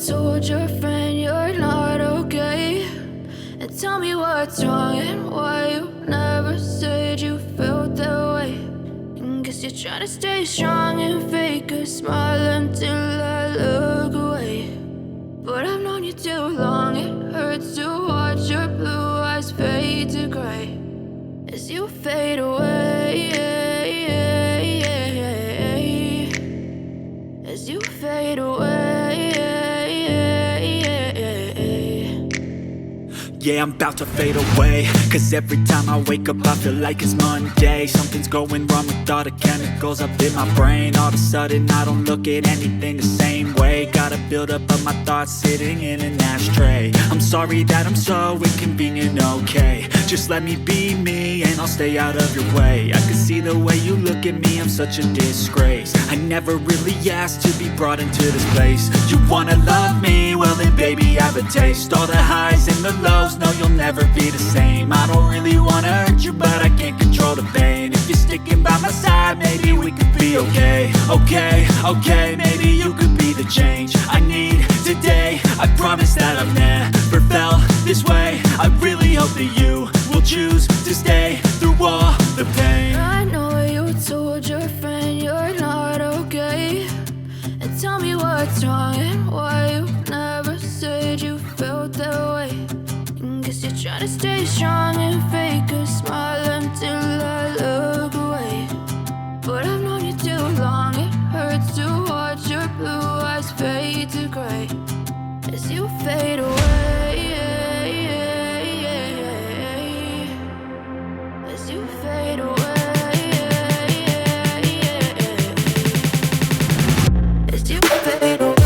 told your friend you're not okay? And tell me what's wrong and why you never said you felt that way. And guess you're trying to stay strong and fake a smile until I look away. But I've known you too long, it hurts to watch your blue eyes fade to gray as you fade away, as you fade away. Yeah, I'm about to fade away, cause every time I wake up I feel like it's Monday. Something's going wrong with all the chemicals up in my brain. All of a sudden I don't look at anything the same way. Got a buildup of my thoughts sitting in an ashtray. I'm sorry that I'm so inconvenient, okay? Just let me be me and I'll stay out of your way. I can see the way you look at me, I'm such a disgrace. I never really asked to be brought into this place. You wanna love me? Well then baby have a taste. All the highs and the lows, no you'll never be the same. I don't really wanna hurt you but I can't control the pain. If you're sticking by my side maybe we could be okay. Okay, maybe you could be the change I need today. I promise that I've never felt this way. I really hope that you will choose to stay through all the pain. I know you told your friend you're not okay. And tell me what's wrong and why you never said you felt that way. And guess you're trying to stay strong and fake a smile until I look away. But I've known you too long, it hurts to watch your blue eyes fade to gray as you fade away, as you fade away, as you fade away.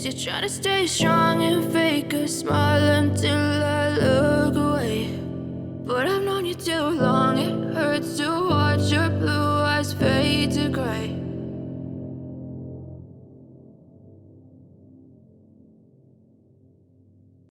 Guess you're trying to stay strong and fake a smile until I look away. But I've known you too long.